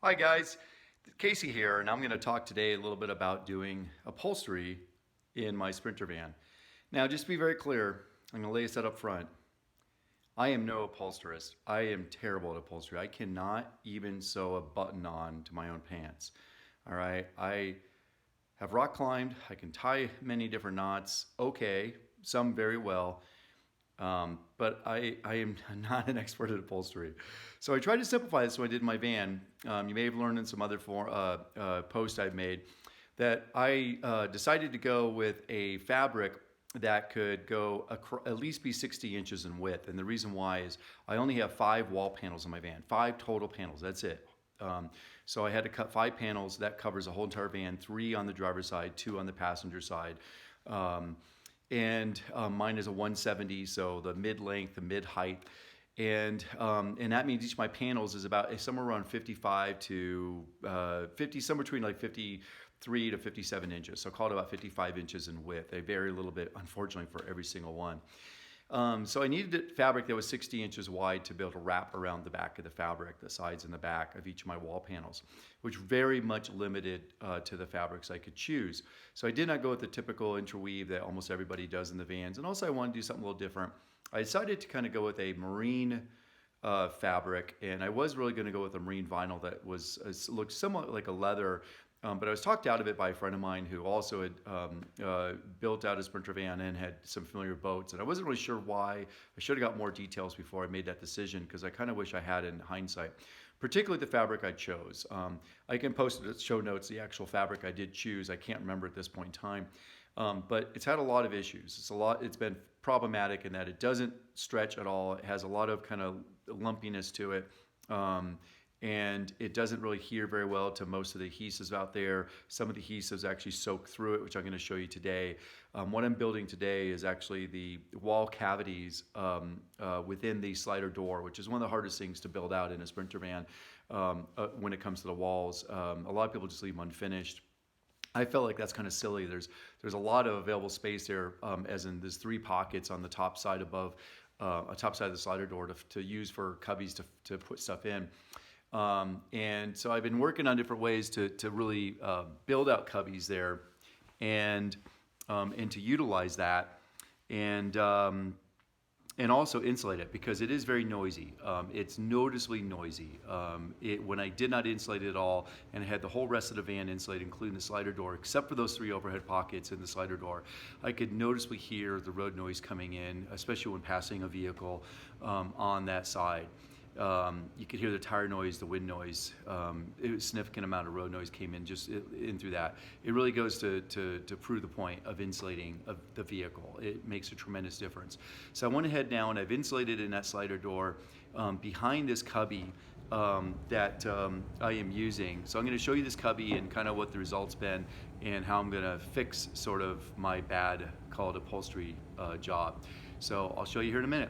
Hi guys, Casey here, and I'm going to talk today a little bit about doing upholstery in my Sprinter van. Now, just to be very clear, I'm going to lay this out up front. I am no upholsterist. I am terrible at upholstery. I cannot even sew a button on to my own pants. All right, I have rock climbed. I can tie many different knots. Okay, some very well. But I am not an expert at upholstery. So I tried to simplify this when I did my van. You may have learned in some other posts I've made that I decided to go with a fabric that could go at least be 60 inches in width. And the reason why is I only have 5 wall panels in my van, 5 total panels. That's it. So I had to cut 5 panels. That covers the whole entire van, 3 on the driver's side, 2 on the passenger side. And mine is a 170, so the mid-length, the mid-height, and that means each of my panels is about somewhere around 55 to 50, somewhere between like 53 to 57 inches. So call it about 55 inches in width. They vary a little bit, unfortunately, for every single one. So I needed a fabric that was 60 inches wide to be able to wrap around the back of the fabric, the sides and the back of each of my wall panels, which very much limited to the fabrics I could choose. So I did not go with the typical interweave that almost everybody does in the vans. And also I wanted to do something a little different. I decided to kind of go with a marine fabric, and I was really going to go with a marine vinyl that looked somewhat like a leather. But I was talked out of it by a friend of mine who also had built out a Sprinter van and had some familiar boats. And I wasn't really sure why. I should have got more details before I made that decision, because I kind of wish I had in hindsight, particularly the fabric I chose. I can post the show notes the actual fabric I did choose. I can't remember at this point in time. But it's had a lot of issues. It's been problematic in that it doesn't stretch at all. It has a lot of kind of lumpiness to it. And it doesn't really adhere very well to most of the adhesives out there. Some of the adhesives actually soak through it, which I'm going to show you today. What I'm building today is actually the wall cavities within the slider door, which is one of the hardest things to build out in a Sprinter van when it comes to the walls. A lot of people just leave them unfinished. I felt like that's kind of silly. There's a lot of available space there, as in there's 3 pockets on the top side above, top side of the slider door to use for cubbies to put stuff in. And so I've been working on different ways to really build out cubbies there and to utilize that and also insulate it, because it is very noisy. It's noticeably noisy. When I did not insulate it at all and I had the whole rest of the van insulated, including the slider door, except for those 3 overhead pockets in the slider door, I could noticeably hear the road noise coming in, especially when passing a vehicle on that side. You could hear the tire noise, the wind noise. A significant amount of road noise came in just in through that. It really goes to prove the point of insulating of the vehicle. It makes a tremendous difference. So I went ahead now and I've insulated in that slider door behind this cubby that I am using. So I'm going to show you this cubby and kind of what the results been and how I'm going to fix sort of my bad, call it upholstery job. So I'll show you here in a minute.